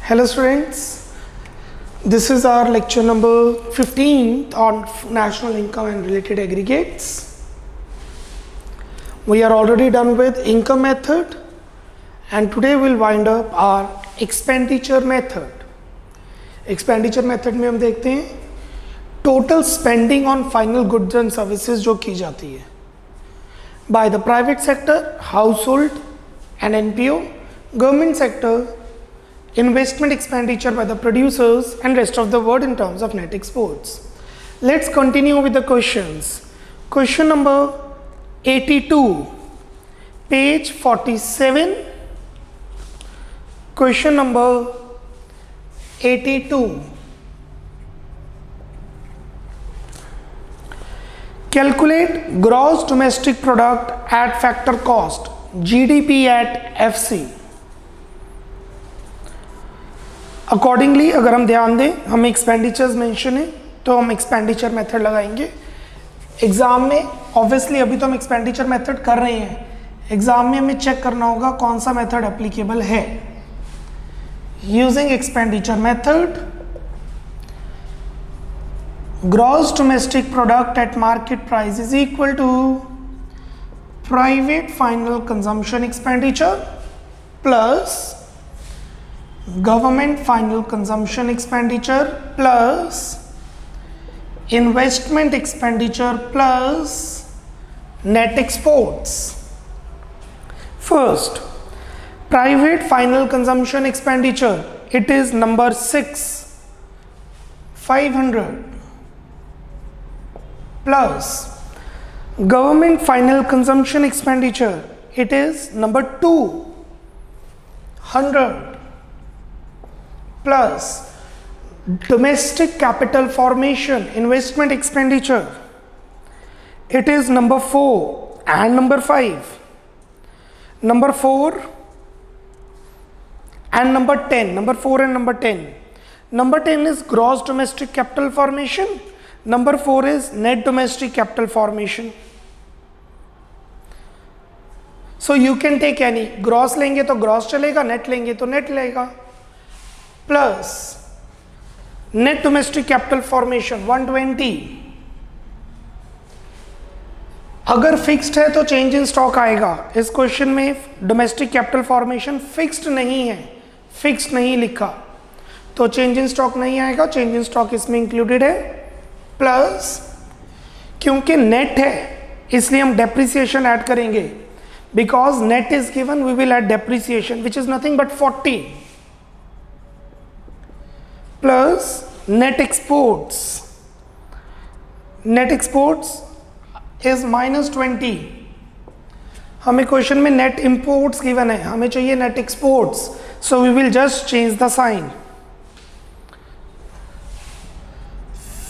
Hello students, this is our lecture number 15 on national income and related aggregates. We are already done with income method and today we'll wind up our expenditure method. Expenditure method में हम देखते हैं total spending on final goods and services जो की जाती है by the private sector, household and NPO, government sector, investment expenditure by the producers and rest of the world in terms of net exports. Let's continue with the questions. Question number 82, page 47. Question number 82. Calculate gross domestic product at factor cost, GDP at FC. Accordingly अगर हम ध्यान दें, हमें expenditures mention है तो हम expenditure method लगाएंगे. Exam में ऑब्वियसली अभी तो हम एक्सपेंडिचर मेथड कर रहे हैं, एग्जाम में हमें चेक करना होगा कौन सा मेथड एप्लीकेबल है. Using expenditure method, gross domestic product at market price is equal to private final consumption expenditure plus government final consumption expenditure plus investment expenditure plus net exports. First, private final consumption expenditure, it is number 6, 500 plus government final consumption expenditure, it is number 2, 100 plus domestic capital formation investment expenditure, it is number 4 and number 5. Number 4 and number 10, number 4 and number 10. Number 10 is gross domestic capital formation, number 4 is net domestic capital formation. So you can take any, gross लेंगे तो gross चलेगा, net लेंगे तो net लेगा, plus net domestic capital formation 120. अगर fixed है तो change in stock आएगा. इस क्वेश्चन में डोमेस्टिक कैपिटल फॉर्मेशन फिक्स्ड नहीं है, फिक्स्ड नहीं लिखा तो चेंज इन स्टॉक नहीं आएगा, चेंज इन स्टॉक इसमें इंक्लूडेड है. प्लस क्योंकि नेट है इसलिए हम डेप्रिसिएशन ऐड करेंगे, because net is given we will add depreciation which is nothing but 40 plus net exports. Net exports is minus 20. हमें क्वेश्चन में net imports गिवन है, हमें चाहिए net exports, so we will just change the sign.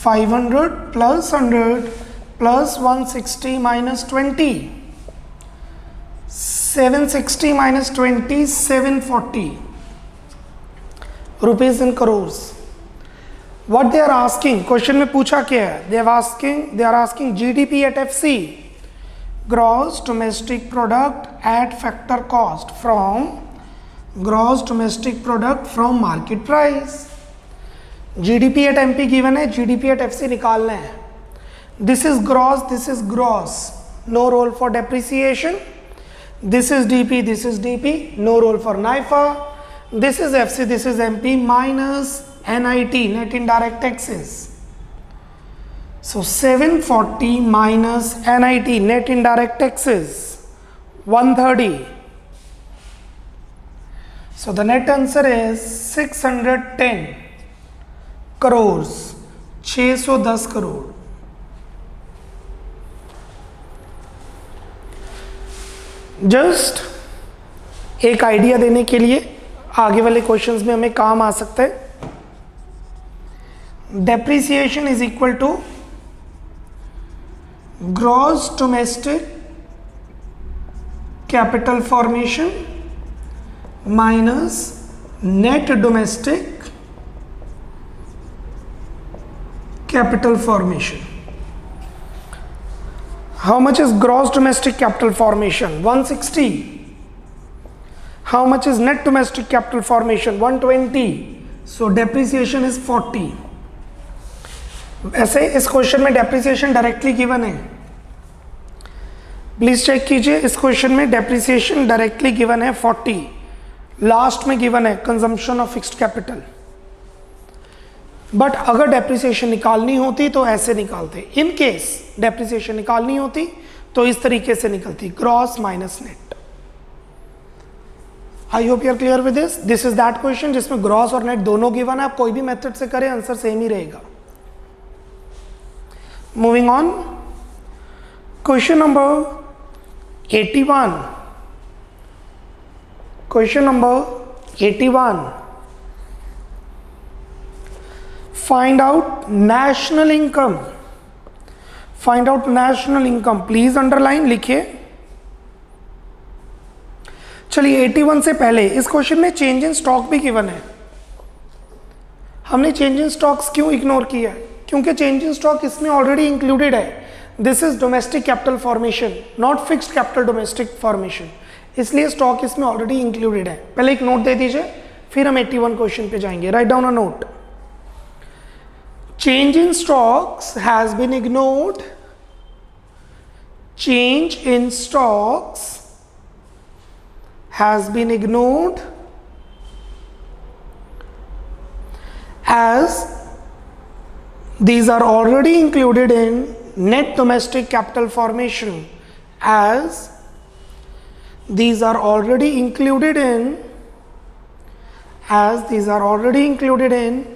500 plus 100 plus 160 minus 20, 760 minus 20, 740 rupees in crores. What they are asking, question में पूछा क्या है, they are asking GDP at FC, gross domestic product at factor cost from gross domestic product from market price. GDP at MP given है, GDP at FC निकालना है. This is gross, no role for depreciation. This is DP, no role for NIFA. This is FC, this is MP minus NIT, net indirect taxes. So 740 minus NIT, net indirect taxes, 130. So the net answer is 610 crores, 610 crore. Just एक idea देने के लिए आगे वाले questions में हमें काम आ सकता है. Depreciation is equal to gross domestic capital formation minus net domestic capital formation. How much is gross domestic capital formation? 160. How much is net domestic capital formation? 120. So depreciation is 40. ऐसे इस question में depreciation directly given है, please check कीजिए. इस question में depreciation directly given है 40. Last में given है consumption of fixed capital. But अगर डेप्रिसिएशन निकालनी होती तो ऐसे निकालते. इन केस डेप्रिसिएशन निकालनी होती तो इस तरीके से निकलती, gross minus net. I hope you are clear with this. This is that question जिसमें ग्रॉस और नेट दोनों गिवन है. आप कोई भी मेथड से करें आंसर सेम ही रहेगा. Moving on, question number 81. Question number 81. Find out national income. Find out national income. Please underline लिखिए. चलिए 81 से पहले इस क्वेश्चन में चेंज इन स्टॉक भी गिवन है. हमने चेंज इन स्टॉक्स क्यों इग्नोर किया है? क्योंकि चेंज इन स्टॉक इसमें ऑलरेडी इंक्लूडेड है. This is domestic capital formation, not fixed capital domestic formation, इसलिए स्टॉक इसमें ऑलरेडी इंक्लूडेड है. पहले एक नोट दे दीजिए, फिर हम 81 क्वेश्चन पे जाएंगे. Write down a note. Change in stocks has been ignored. Change in stocks has been ignored as these are already included in net domestic capital formation. As these are already included in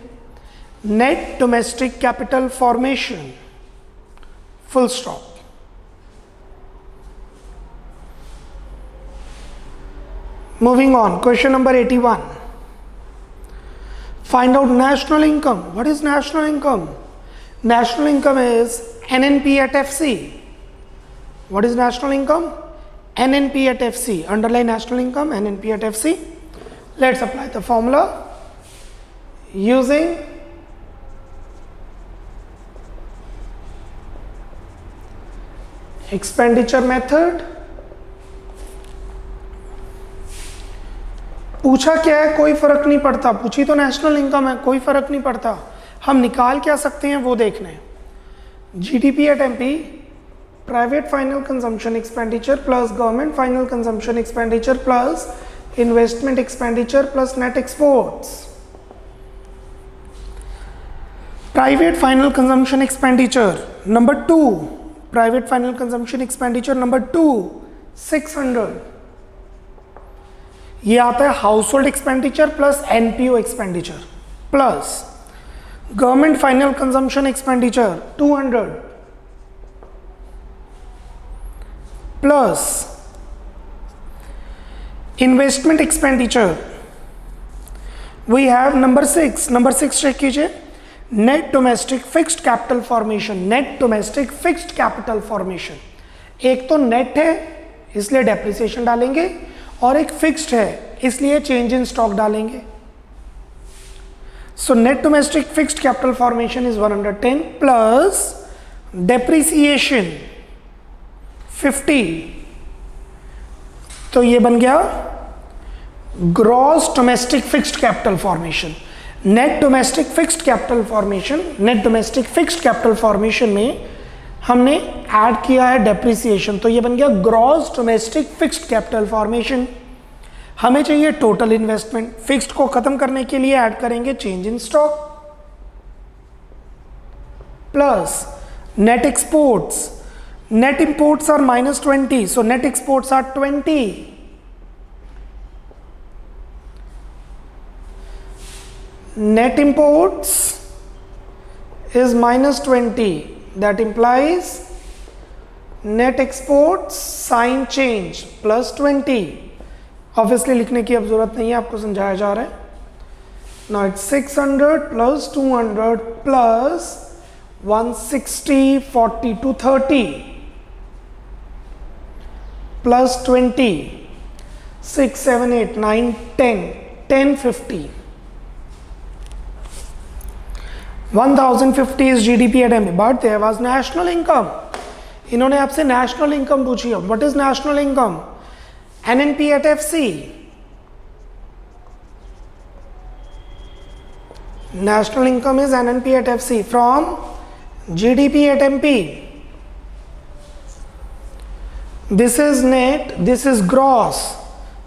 net domestic capital formation. Full stop. Moving on, question number 81. Find out national income. What is national income? National income is NNP at FC. What is national income? NNP at FC. Underline national income, NNP at FC. Let's apply the formula using expenditure method. पूछा क्या है, कोई फर्क नहीं पड़ता. पूछी तो national income है, कोई फर्क नहीं पड़ता. हम निकाल क्या सकते हैं वो देखना है. GDP at MP, private final consumption expenditure plus government final consumption expenditure plus investment expenditure plus net exports. Private final consumption expenditure number 2, private final consumption expenditure number 2, 600. ये आता है household expenditure plus NPO expenditure plus government final consumption expenditure 200 plus investment expenditure we have number 6. Number 6 check कीजिए. Net domestic fixed capital formation. Net domestic fixed capital formation. एक तो net है इसलिए depreciation डालेंगे और एक fixed है इसलिए चेंज इन स्टॉक डालेंगे. So net domestic fixed capital formation is 110 plus depreciation 50. तो ये बन गया gross domestic fixed capital formation. Net domestic fixed capital formation, net domestic fixed capital formation में हमने ऐड किया है डेप्रिसिएशन, तो ये बन गया gross domestic fixed capital formation. हमें चाहिए टोटल इन्वेस्टमेंट. फिक्स्ड को खत्म करने के लिए ऐड करेंगे change in stock plus net exports. Net imports are -20, so net exports are 20. Net imports is -20. That implies net exports sign change +20. Obviously लिखने की अब जरूरत नहीं है, आपको समझाया जा रहा है. Now it's 600 plus 200 plus 160, 40 to 30 plus 20, 6, 7, 8, 9, 10, 10, 50. 1050 is GDP at MP, but there was national income. इन्होंने आपसे नेशनल इनकम पूछी है. What is national income? NNP at FC National income is NNP at FC from GDP at MP. This is net, this is gross.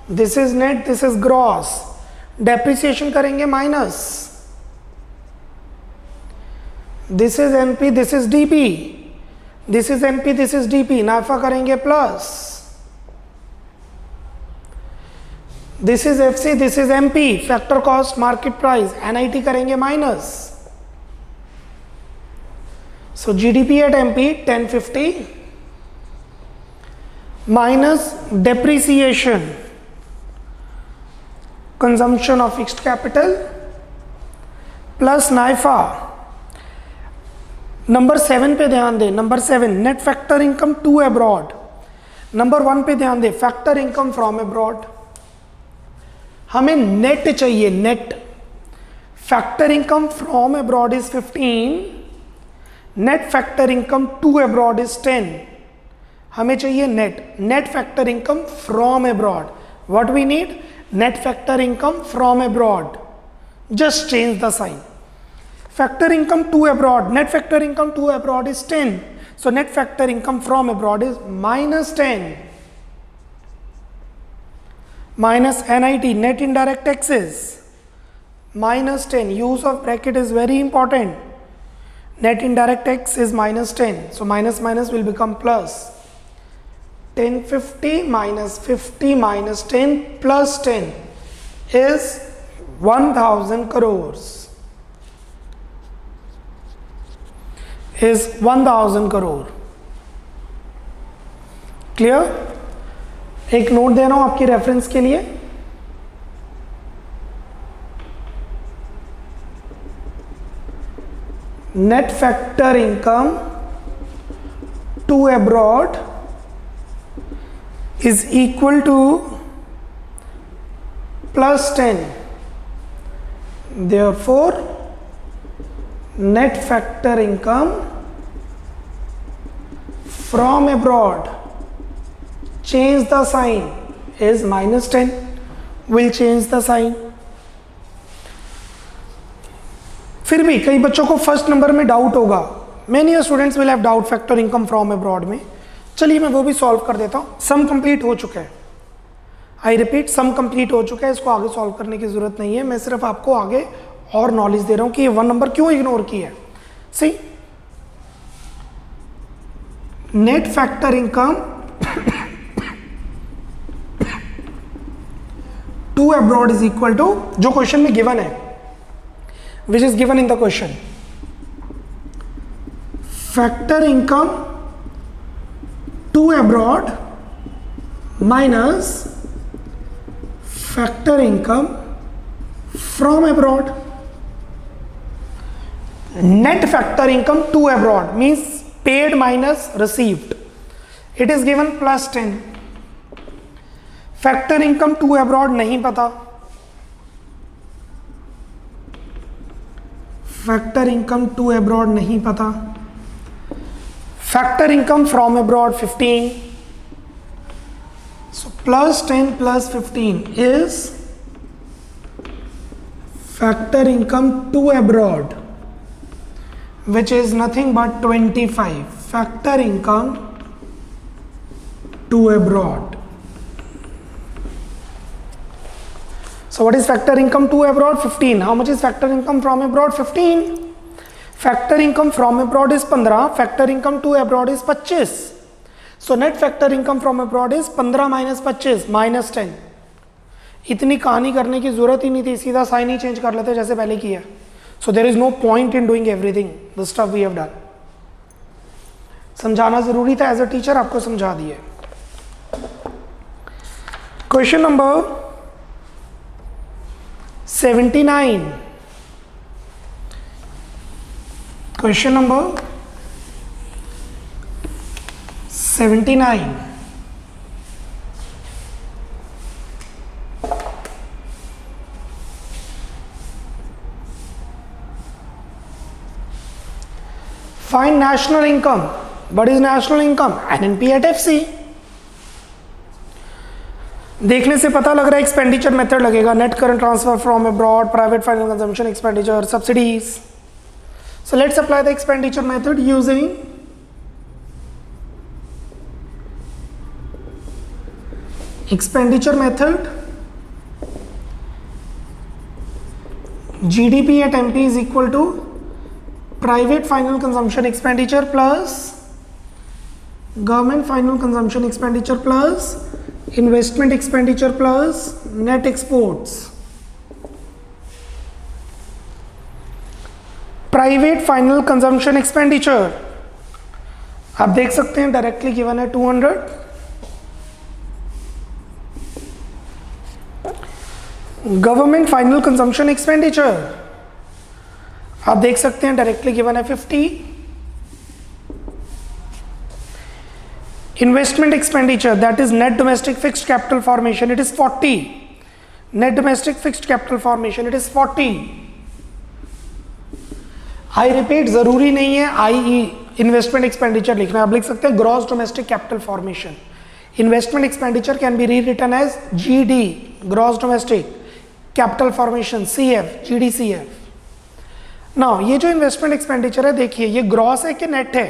This is net, this is gross. Depreciation करेंगे minus. This is NP, this is DP. This is NP, this is DP. नाफा करेंगे plus. This is FC, this is MP. Factor cost, market price. NIT करेंगे minus. So GDP at MP 1050 minus depreciation, consumption of fixed capital plus NIFA. Number 7 पे ध्यान दें. Number 7 net factor income to abroad. Number 1 पे ध्यान दें factor income from abroad. हमें net चाहिए. Net factor income from abroad is 15. Net factor income to abroad is 10. हमें चाहिए net. Net factor income from abroad. What we need? Net factor income from abroad. Just change the sign. Factor income to abroad, net factor income to abroad is 10. So net factor income from abroad is minus 10. Minus NIT, net indirect taxes, minus 10. Use of bracket is very important. Net indirect tax is minus 10. So minus minus will become plus. 1050 minus 50 minus 10 plus 10 is 1000 crores. Is 1000 crore. Clear? एक note दे रहा हूं आपकी reference के लिए. Net factor income to abroad is equal to plus 10. Therefore net factor income from abroad, change the sign, is minus 10. Will change the sign. फिर भी कई बच्चों को फर्स्ट नंबर में डाउट होगा. Many students will have doubt factor income from abroad में. चलिए मैं वो भी सॉल्व कर देता हूँ. सम कंप्लीट हो चुका है. आई रिपीट, सम कंप्लीट हो चुका है. इसको आगे सॉल्व करने की जरूरत नहीं है. मैं सिर्फ आपको आगे और नॉलेज दे रहा हूं कि ये 1 नंबर क्यों इग्नोर किया है. See, net factor income to abroad is equal to, जो क्वेश्चन में गिवन है, which is given in the question, factor income to abroad minus factor income from abroad. Net factor income to abroad means paid minus received. It is given plus 10. Factor income to abroad नहीं पता. Factor income to abroad नहीं पता. Factor income from abroad 15. So plus 10 plus 15 is factor income to abroad, which is nothing but 25. Factor income to abroad. So what is factor income to abroad? 15. How much is factor income from abroad? 15. Factor income from abroad is 15. Factor income to abroad is 25. So net factor income from abroad is 15 minus 25 minus 10. इतनी कहानी करने की जरूरत ही नहीं थी. सीधा sign ही change कर लेते जैसे पहले किया. So there is no point in doing everything the stuff we have done. समझाना जरूरी था. एज अ टीचर आपको समझा दिए. Question number 79. Question number 79. Find national income. What is national income? NNP at FC. देखने से पता लग रहा है एक्सपेंडिचर मेथड लगेगा, net current transfer from abroad, private final consumption expenditure, subsidies. So let's apply the expenditure method using expenditure method. GDP at MP is equal to private final consumption expenditure plus government final consumption expenditure plus investment expenditure plus net exports. Private final consumption expenditure आप देख सकते हैं directly given है 200. Government final consumption expenditure आप देख सकते हैं directly given है 50. Investment expenditure that is net domestic fixed capital formation it is 40. Net domestic fixed capital formation it is 40. I repeat, जरूरी नहीं है आई इन्वेस्टमेंट एक्सपेंडिचर लिखना, आप लिख सकते हैं gross domestic capital formation. Investment expenditure can be rewritten as GD, gross domestic capital formation, CF, GDCF. Now ये जो इन्वेस्टमेंट एक्सपेंडिचर है देखिए ये ग्रॉस है कि नेट है?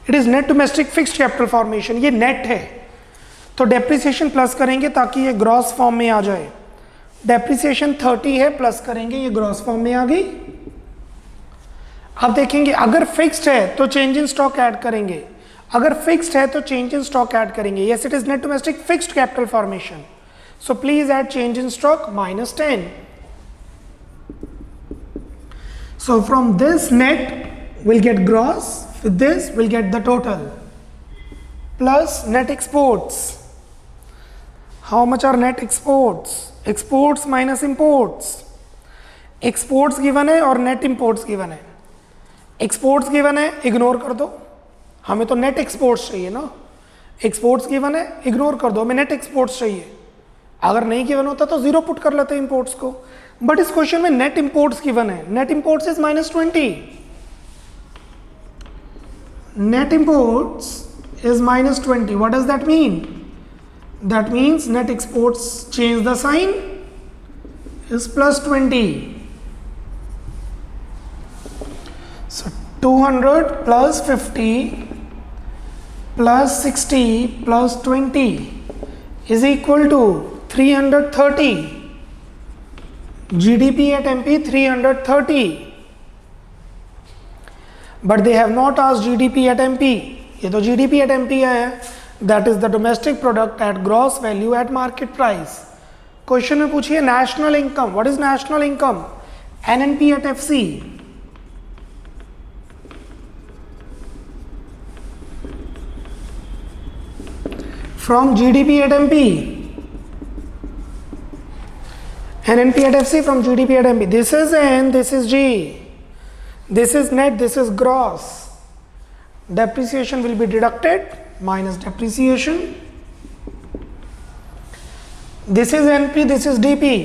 It is net domestic fixed capital formation, ये नेट है तो डेप्रिसिएशन प्लस करेंगे ताकि ये ग्रॉस फॉर्म में आ जाए. डेप्रिसिएशन 30 है, प्लस करेंगे ये ग्रॉस फॉर्म में आ गई. अब देखेंगे अगर फिक्स्ड है तो चेंज इन स्टॉक ऐड करेंगे, अगर फिक्स्ड है तो चेंज इन स्टॉक ऐड करेंगे. Yes it is net domestic fixed capital formation, so please add change in stock minus 10. So from this net we'll get gross, with this we'll get the total plus net exports. How much are net exports? Exports minus imports. Exports given है और net imports given है. Exports given है, ignore कर दो, हमें तो net exports चाहिए ना. Exports given है, इग्नोर कर दो, हमें net exports चाहिए. अगर नहीं गिवन होता तो जीरो पुट कर लेते हैं इंपोर्ट्स को, बट इस क्वेश्चन में नेट इंपोर्ट्स गिवन है. Net imports is -20. Net imports is -20. What does that mean? That means net exports, change the sign, is +20. So 200 + 50 + 60 + 20 is equal to 330. GDP at MP 330. But they have not asked GDP at MP. ये तो GDP at MP है. That is the domestic product at gross value at market price. Question में पूछिए national income. What is national income? NNP at FC. From GDP at MP. NNP at FC from GDP at MP. This is N, this is G. This is net, this is gross. Depreciation will be deducted, minus depreciation. This is NP, this is DP.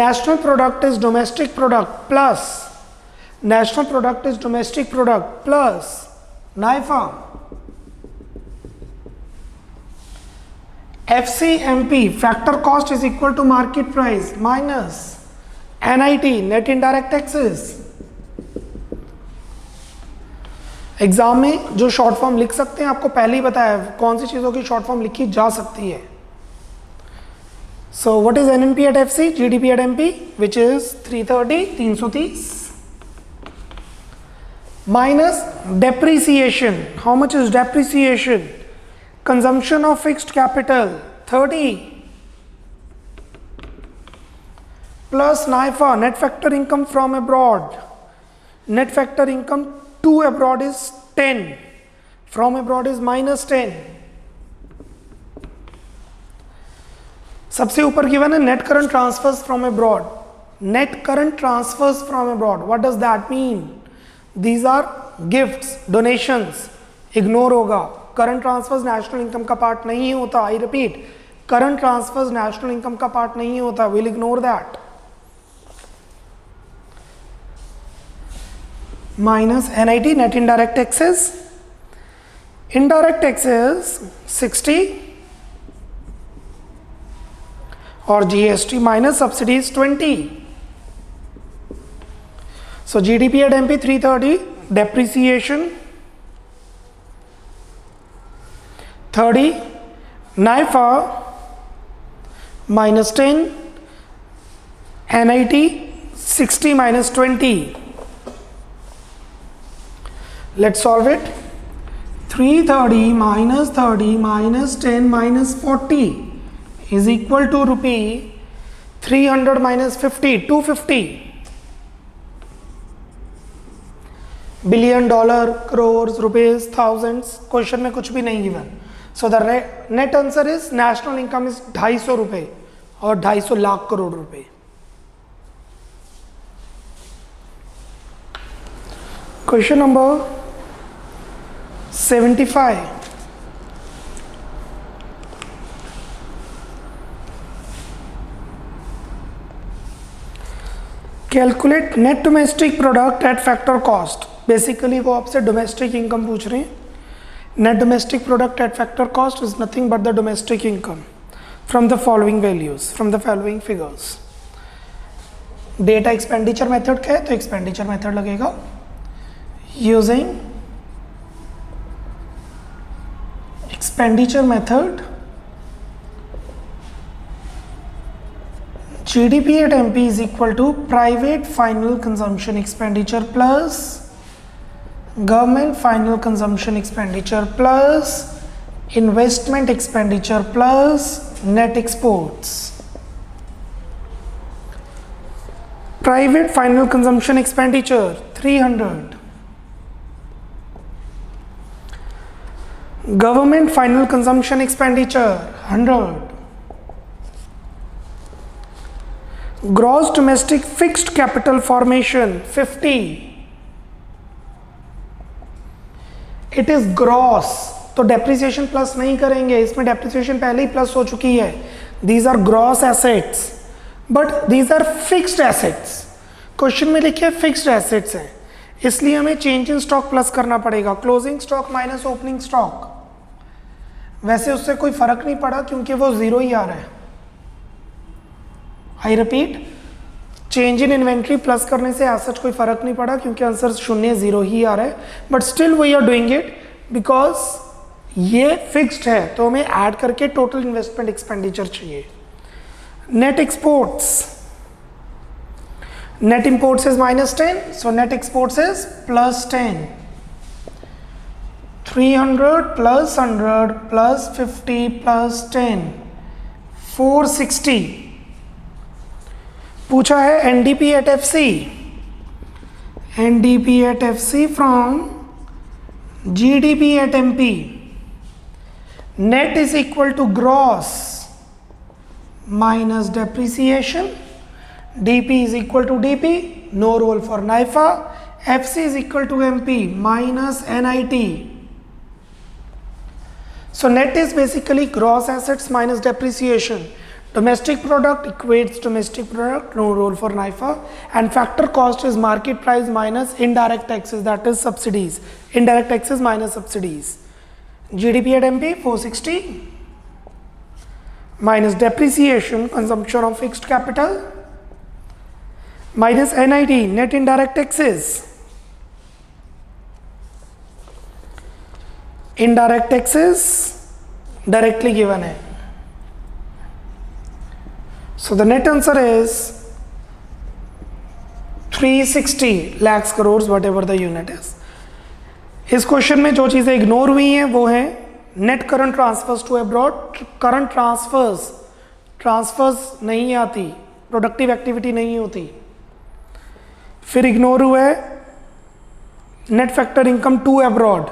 National product is domestic product plus national product is domestic product plus NIFA. FCMP factor cost is equal to market price minus NIT net indirect taxes. Exam में जो short form लिख सकते हैं आपको पहले ही बताया कौन सी चीजों की शॉर्ट फॉर्म लिखी जा सकती है. So what is NNP at FC? GDP at MP which is 330 minus depreciation. How much is depreciation? Consumption of fixed capital 30 plus NIFA net factor income from abroad. Net factor income to abroad is 10, from abroad is -10. सबसे ऊपर given है net current transfers from abroad. Net current transfers from abroad, what does that mean? These are gifts, donations, ignore होगा. Current transfers national income का part नहीं होता. I repeat, current transfers national income का part नहीं होता. Will ignore that. Minus NIT net indirect taxes. Indirect taxes 60 और GST minus subsidies 20. So GDP at MP 330, depreciation 30, NIFA minus 10, NIT 60 minus 20. Let's solve it. 330 minus 10 minus 40 is equal to rupee 300 minus 50, 250. Billion, dollar, crores, rupees, thousands, question में कुछ भी नहीं given. So the net answer is national income is 250 रुपए और 250 लाख करोड़ रुपए. Question number 75. Calculate net domestic product eight factor cost. Basically वो आपसे domestic income पूछ रहे हैं. Net domestic product eight factor cost is nothing but the domestic income from the following values, from the following figures. Data expenditure method का है तो expenditure method लगेगा. Using expenditure method, GDP at MP is equal to private final consumption expenditure plus government final consumption expenditure plus investment expenditure plus net exports. Private final consumption expenditure 300. Government final consumption expenditure 100. Gross domestic fixed capital formation 50. It is gross, तो depreciation plus नहीं करेंगे, इसमें depreciation पहले ही plus हो चुकी है. These are gross assets, but these are fixed assets. Question में लिखे फिक्स्ड एसेट्स हैं, इसलिए हमें चेंज इन स्टॉक प्लस करना पड़ेगा. Closing stock minus opening stock. वैसे उससे कोई फर्क नहीं पड़ा क्योंकि वो जीरो ही आ रहा है. I repeat, change in inventory plus करने से आज कोई फर्क नहीं पड़ा क्योंकि आंसर शून्य जीरो ही आ रहा है. But still we are doing it because ये फिक्स्ड है, तो हमें ऐड करके टोटल इन्वेस्टमेंट एक्सपेंडिचर चाहिए. Net exports, net imports is -10, so net exports is +10. 300 plus 100 plus 50 plus 10, 460. पूछा है NDP at FC. NDP at FC from GDP at MP. Net is equal to gross minus depreciation. DP is equal to DP. No role for NIFA. FC is equal to MP minus NIT. So net is basically gross assets minus depreciation. Domestic product equates domestic product, no role for NIFA, and factor cost is market price minus indirect taxes, that is subsidies. Indirect taxes minus subsidies. GDP at MP 460 minus depreciation, consumption of fixed capital, minus NIT, net indirect taxes. Indirect taxes directly given है. So the net answer is 360 lakhs crores, whatever the unit is. इस question में जो चीज़ें ignore हुई हैं वो है net current transfers to abroad. Current transfers नहीं आती, प्रोडक्टिव एक्टिविटी नहीं होती. फिर इग्नोर हुआ है net factor income to abroad,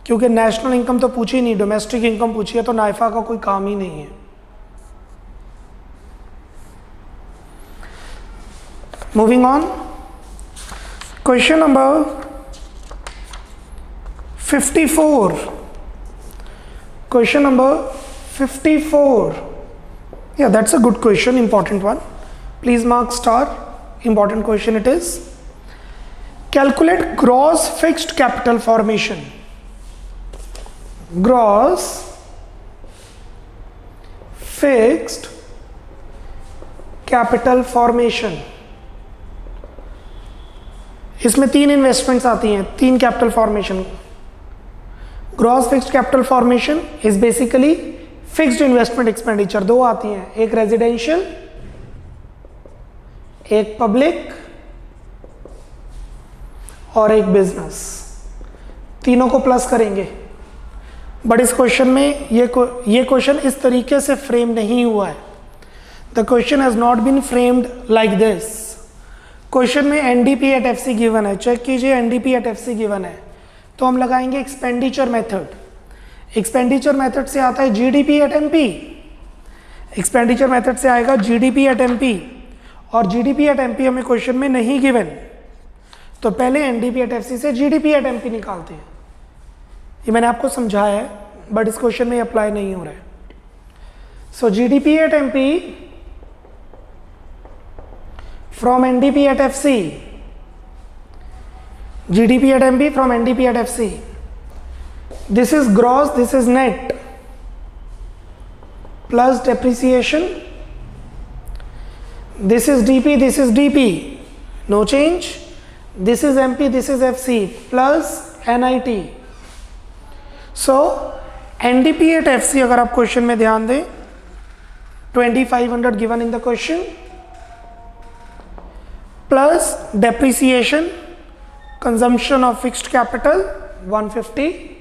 क्योंकि नेशनल इनकम तो पूछी नहीं, डोमेस्टिक इनकम पूछी है, तो नाइफा का कोई काम ही नहीं है. Moving on, question number 54. Question number 54. Yeah, that's a good question, important one. Please mark star. Important question it is. Calculate gross fixed capital formation. Gross fixed capital formation. इसमें 3 investments आती हैं, 3 capital formation. Gross fixed capital formation is basically fixed investment expenditure. 2 आती हैं, एक residential, एक public और एक business. तीनों को प्लस करेंगे। बट इस क्वेश्चन में ये क्वेश्चन इस तरीके से फ्रेम नहीं हुआ है। The question has not been framed like this. Question में एनडीपी एट एफसी गिवन है, चेक कीजिए एनडीपी एट एफसी गिवन है, तो हम लगाएंगे एक्सपेंडिचर मेथड। एक्सपेंडिचर मेथड से आता है GDP at MP, expenditure method से आएगा जीडीपी एट एमपी, और जीडीपी एट एमपी हमें क्वेश्चन में नहीं गिवन, तो पहले एनडीपी एट एफसी से जीडीपी एट एमपी निकालते हैं। ये मैंने आपको समझाया है, बट इस क्वेश्चन में अप्लाई नहीं हो रहा है। So GDP at MP from NDP at FC, GDP at MP from NDP at FC. This is gross, this is net, plus depreciation. This is DP, this is DP, no change. This is MP, this is FC, plus NIT. So NDP at FC अगर आप question में ध्यान दें, 2500 given in the question, plus depreciation, consumption of fixed capital 150,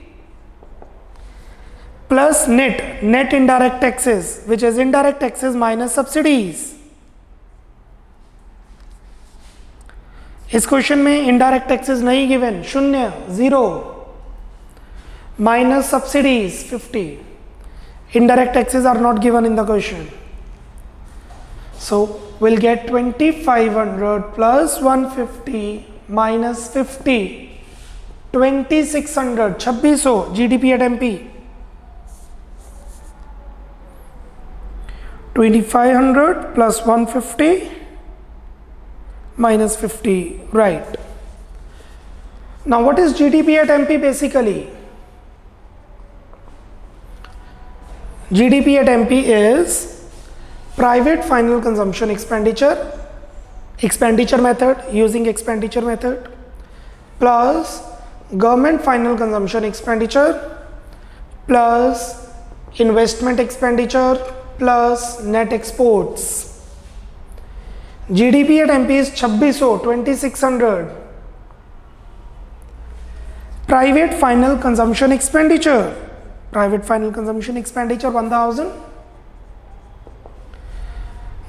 plus net indirect taxes, which is indirect taxes minus subsidies. इस question में indirect taxes नहीं given, 0 minus subsidies 50. Indirect taxes are not given in the question. So we'll get 2500 plus 150 minus 50, 2600, 2600 GDP at MP. 2500 plus 150 minus 50, right. Now what is GDP at MP basically? GDP at MP is private final consumption expenditure method, using expenditure method, plus government final consumption expenditure, plus investment expenditure, plus net exports. GDP at MP is 2600. Private final consumption expenditure 1000.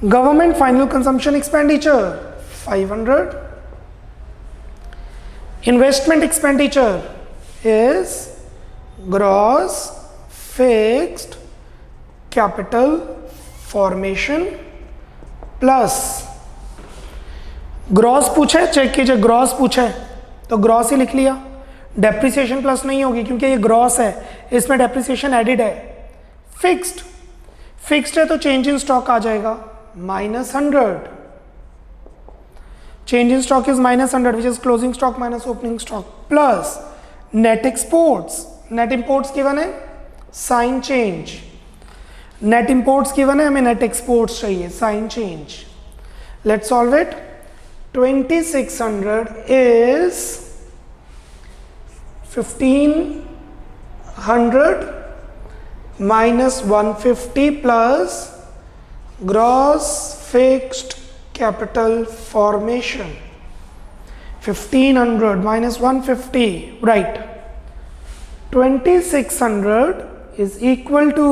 Government final consumption expenditure 500. Investment expenditure is gross fixed capital formation plus gross पूछे, check कीजिए gross पूछे तो gross ही लिख लिया, depreciation plus नहीं होगी क्योंकि ये ग्रॉस है, इसमें डेप्रिसिएशन एडिड है। फिक्स्ड है तो चेंज इन स्टॉक आ जाएगा -100. Change in stock is -100 which is closing stock minus opening stock, plus net exports, net imports given है sign change, net imports given है, हमें नेट एक्सपोर्ट्स चाहिए sign change. Let's solve it. 2600 is 1500 minus 150 plus gross fixed capital formation. 1500 minus 150, right. 2600 is equal to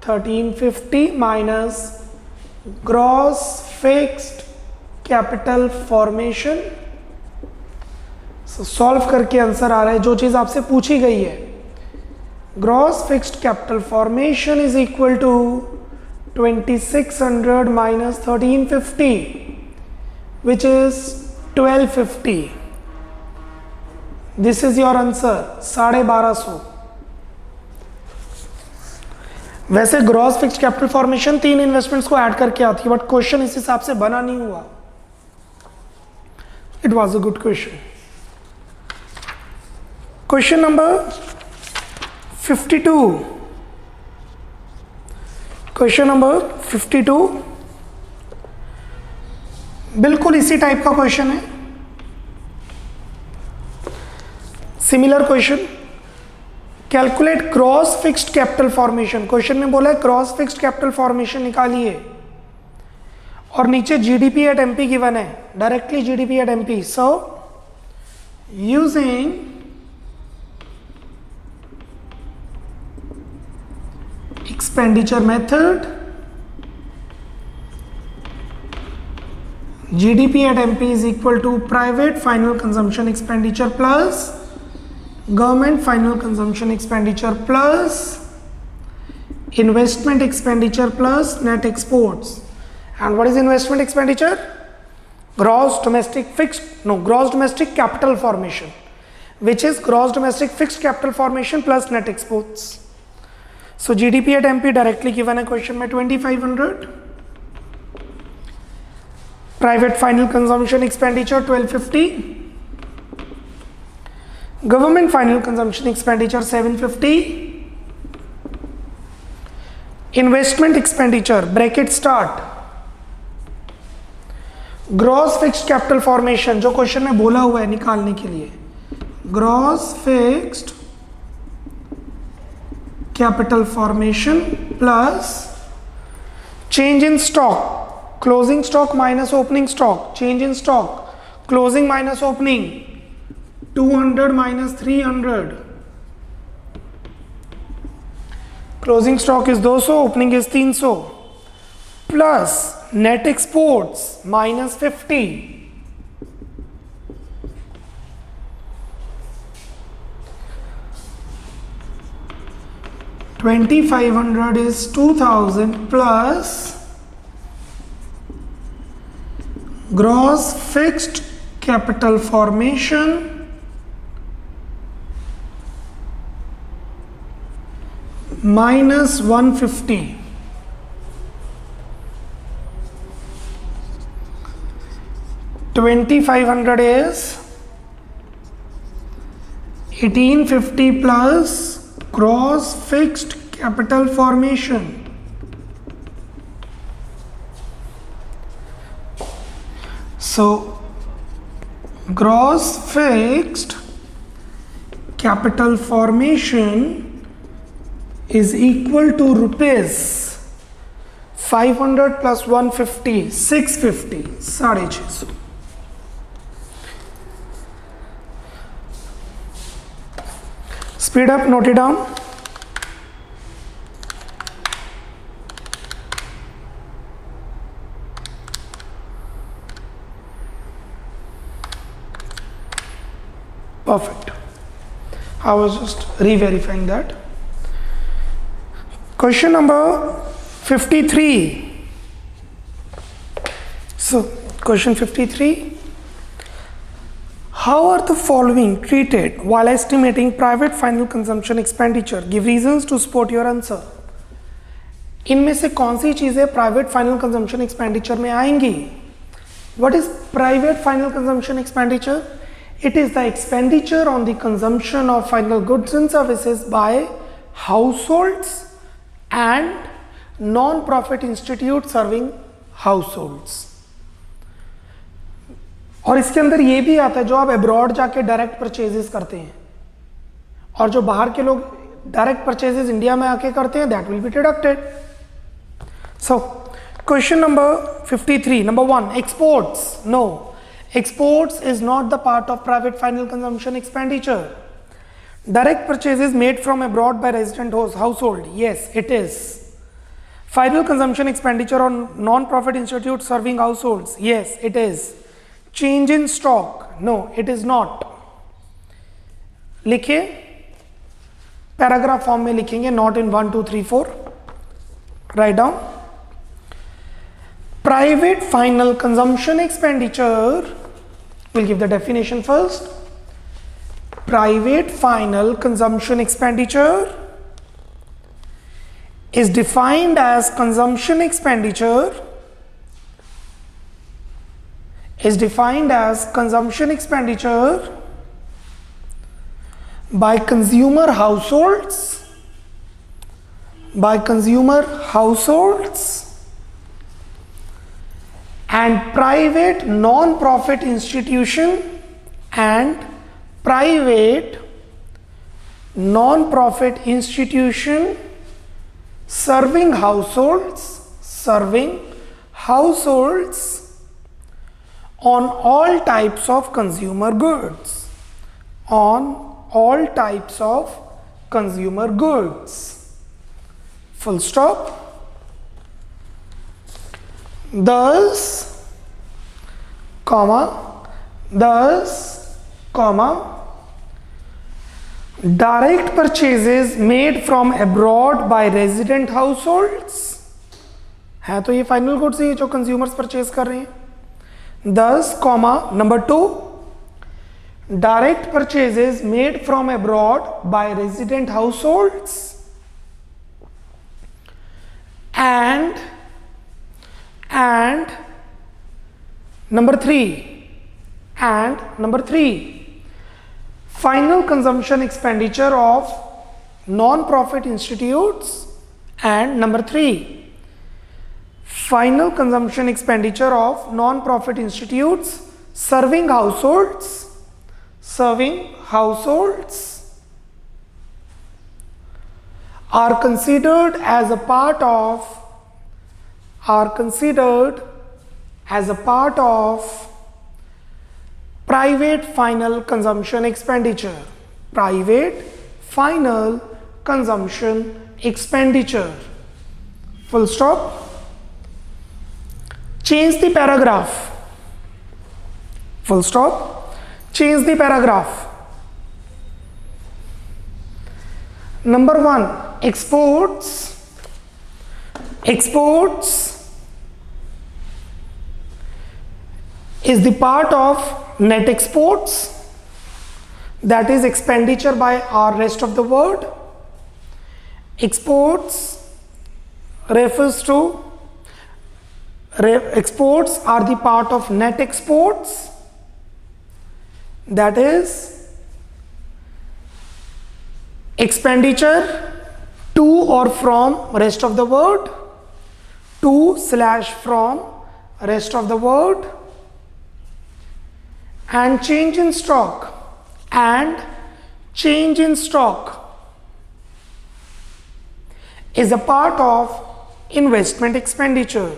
1350 minus gross fixed capital formation. Solve करके answer आ रहा है जो चीज आपसे पूछी गई है। Gross fixed capital formation is equal to 2600 minus 1350 which is 1250। This is your answer 1250। वैसे gross fixed capital formation 3 investments को ऐड करके आती है, बट क्वेश्चन इस हिसाब से बना नहीं हुआ। It was a good question. Question number 52. Question number 52. बिल्कुल इसी टाइप का क्वेश्चन है, similar question. Calculate gross fixed capital formation, question में बोला है ग्रॉस फिक्स्ड कैपिटल फॉर्मेशन निकालिए, और नीचे जीडीपी एट एमपी गिवन है, directly GDP at MP. So using expenditure method, GDP at MP is equal to private final consumption expenditure plus government final consumption expenditure plus investment expenditure plus net exports. And what is investment expenditure? Gross domestic capital formation, which is gross domestic fixed capital formation plus net exports. So GDP at MP directly given है question में 2500, private final consumption expenditure 1250, government final consumption expenditure 750, investment expenditure bracket start, gross fixed capital formation जो question में बोला हुआ है निकालने के लिए, gross fixed capital formation plus change in stock, closing stock minus opening stock, change in stock, closing minus opening, 200 minus 300, closing stock is 200, opening is 300, plus net exports minus 50, 2500 is 2000 plus gross fixed capital formation minus 150. $2,500 is 1850 plus gross fixed capital formation. So gross fixed capital formation is equal to rupees 500 plus 150, 650, 650. Speed up, note it down. Perfect. I was just re-verifying that. Question number 53. So, question 53. How are the following treated while estimating private final consumption expenditure? Give reasons to support your answer. इनमें से कौन सी चीजें private final consumption expenditure में आएंगी? What is private final consumption expenditure? It is the expenditure on the consumption of final goods and services by households and non-profit institute serving households. और इसके अंदर ये भी आता है जो आप अब्रॉड जाके डायरेक्ट परचेजेस करते हैं, और जो बाहर के लोग डायरेक्ट परचेजेस इंडिया में आके करते हैं, that will be deducted. So question number 53, number 1, exports. No, exports is not the part of private final consumption expenditure. Direct purchases made from abroad by resident household, yes it is. Final consumption expenditure on non-profit institutes serving households, yes it is. Change in stock, no it is not. लिखिए, paragraph form में लिखेंगे, not in 1 2 3 4. Write down. Private final consumption expenditure, we'll give the definition first. Private final consumption expenditure is defined as consumption expenditure by consumer households and private non-profit institution and private non-profit institution serving households on all types of consumer goods, on all types of consumer goods, full stop. Thus, direct purchases made from abroad by resident households, है तो ये final goods ही जो consumers purchase कर रहे हैं. Thus, number 2, direct purchases made from abroad by resident households and number 3, final consumption expenditure of non-profit institutes, and number 3, final consumption expenditure of non-profit institutes serving households are considered as a part of private final consumption expenditure. Full stop. Change the paragraph. Full stop. Change the paragraph. Number 1, exports is the part of net exports, that is expenditure by our rest of the world. Exports are the part of net exports, that is expenditure to or from rest of the world, from rest of the world, and change in stock is a part of investment expenditure.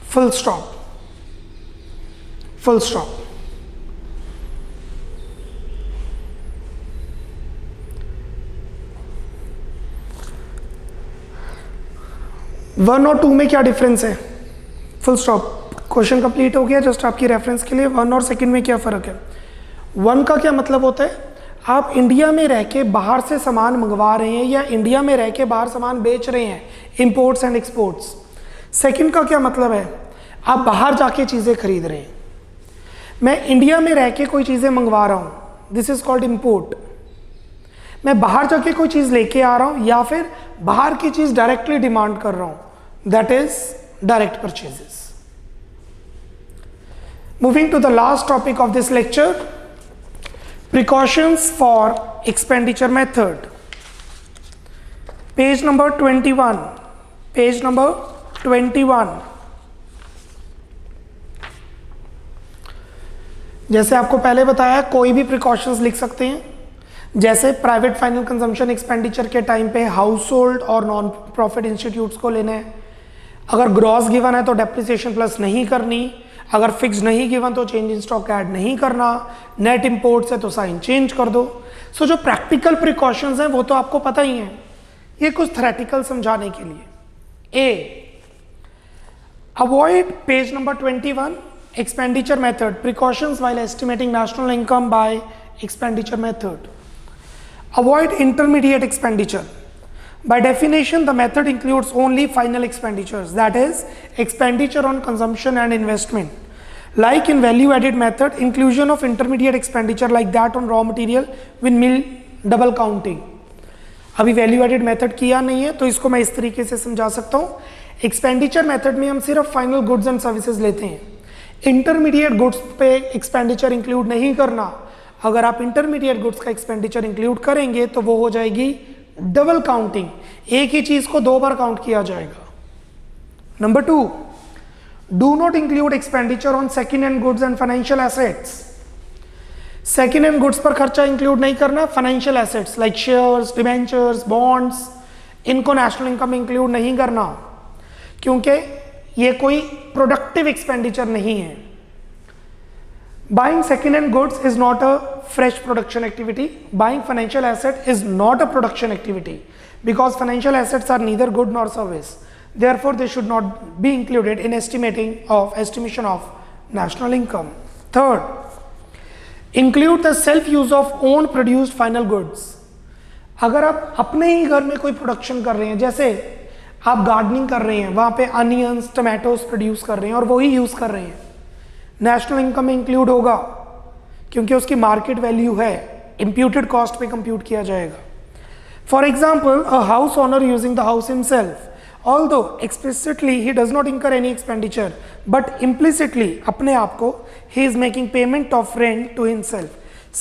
Full stop. One और 2 में क्या difference है? Full stop. Question complete हो गया. Just आपकी reference के लिए 1 और 2 में क्या फ़र्क है. 1 का क्या मतलब होता है? आप इंडिया में रह के बाहर से सामान मंगवा रहे हैं या इंडिया में रह के बाहर सामान बेच रहे हैं, इंपोर्ट्स एंड एक्सपोर्ट्स. 2 का क्या मतलब है? आप बाहर जाके चीज़ें खरीद रहे हैं. मैं इंडिया में रह के कोई चीज़ें मंगवा रहा हूँ, दिस इज़ कॉल्ड इम्पोर्ट. मैं बाहर जाके कोई चीज़ लेके आ रहा हूँ या फिर बाहर की चीज़ डायरेक्टली डिमांड कर रहा हूँ, that is direct purchases. Moving to the last topic of this lecture, precautions for expenditure method. Page number 21. जैसे आपको पहले बताया, कोई भी प्रिकॉशंस लिख सकते हैं. जैसे प्राइवेट फाइनल कंजम्पशन एक्सपेंडिचर के टाइम पे हाउस होल्ड और नॉन प्रॉफिट इंस्टीट्यूट्स को लेने हैं. अगर ग्रॉस गिवन है तो डेप्रिसिएशन प्लस नहीं करनी. अगर फिक्स नहीं गिवन तो चेंज इन स्टॉक ऐड नहीं करना. नेट इंपोर्ट्स है तो साइन चेंज कर दो. सो जो प्रैक्टिकल प्रिकॉशंस हैं वो तो आपको पता ही है. ये कुछ थ्योरेटिकल समझाने के लिए. ए, avoid page number 21, expenditure method, precautions while estimating national income by expenditure method. Avoid intermediate expenditure. By definition, the method includes only final expenditures, that is expenditure on consumption and investment. Like in value added method, inclusion of intermediate expenditure like that on raw material will mean double counting. अभी value added method किया नहीं है तो इसको मैं इस तरीके से समझा सकता हूँ. एक्सपेंडिचर मेथड में हम सिर्फ फाइनल गुड्स एंड सर्विसेज लेते हैं. इंटरमीडिएट गुड्स पे एक्सपेंडिचर इंक्लूड नहीं करना. अगर आप इंटरमीडिएट गुड्स का एक्सपेंडिचर इंक्लूड करेंगे तो वो हो जाएगी डबल काउंटिंग, एक ही चीज को दो बार काउंट किया जाएगा। Number 2, do not include expenditure on second hand goods and financial assets. Second hand goods पर खर्चा इंक्लूड नहीं करना, financial assets like shares, debentures, bonds, इनको नेशनल इनकम में इंक्लूड नहीं करना, क्योंकि ये कोई प्रोडक्टिव एक्सपेंडिचर नहीं है। Buying second hand goods is not a fresh production activity, buying financial asset is not a production activity because financial assets are neither good nor service, therefore they should not be included in estimation of national income. Third, include the self use of own produced final goods. अगर आप अपने ही घर में कोई production कर रहे हैं, जैसे आप गार्डनिंग कर रहे हैं, वहां पे अनियंस, टमाटोज प्रोड्यूस कर रहे हैं और वही यूज कर रहे हैं, नेशनल इनकम में इंक्लूड होगा क्योंकि उसकी मार्केट वैल्यू है, इंप्यूटेड कॉस्ट पे कंप्यूट किया जाएगा। For example, a house owner using the house himself, although explicitly he does not incur any expenditure, but implicitly अपने आप को he is making payment of rent to himself.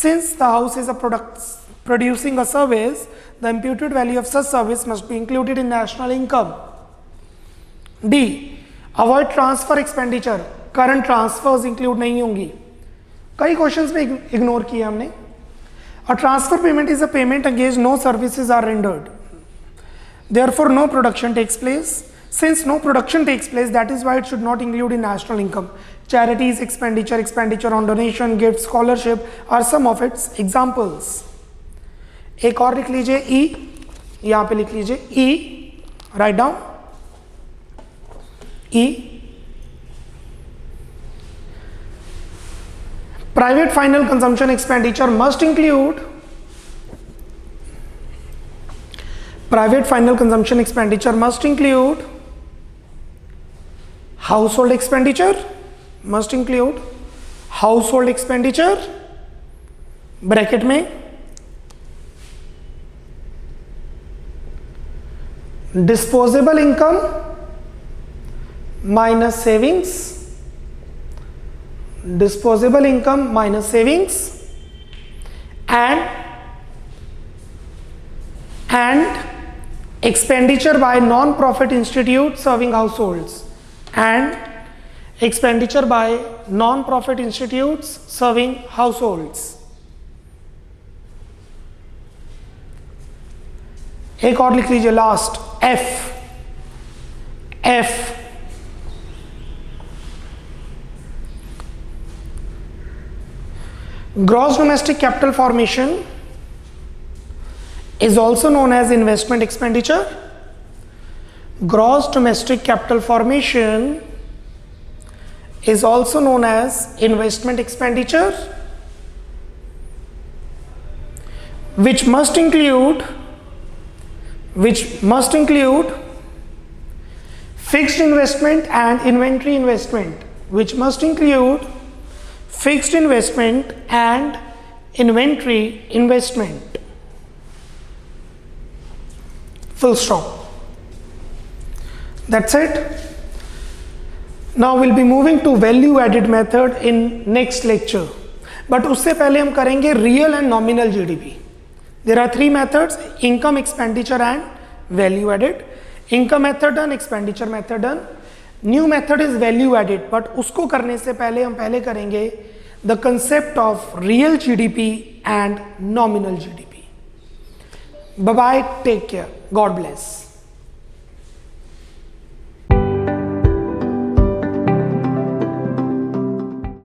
Since the house is a product producing a service, the imputed value of such service must be included in national income. D, avoid transfer expenditure. Current transfers include नहीं होंगी, कई questions में ignore किया हमने। A transfer payment is a payment against no services are rendered. Therefore, no production takes place. Since no production takes place, that is why it should not include in national income. Charities expenditure, expenditure on donation, gifts, scholarship are some of its examples. एक और लिख लीजिए E, यहाँ पे लिख लीजिए E, write down E. Private final consumption expenditure must include household expenditure, bracket में disposable income minus savings, disposable income minus savings, and expenditure by non-profit institutes serving households, and expenditure by non-profit institutes serving households. एक और लिख लीजिए last F. Gross domestic capital formation is also known as investment expenditure. Gross domestic capital formation is also known as investment expenditure, which must include fixed investment and inventory investment, full stop. That's it. Now we'll be moving to value added method in next lecture, but उससे पहले हम करेंगे real and nominal GDP. There are three methods: income, expenditure and value added. Income method done, expenditure method done. New method is value added, but उसको करने से पहले हम पहले करेंगे the concept of real GDP and nominal GDP. Bye bye, take care, God bless.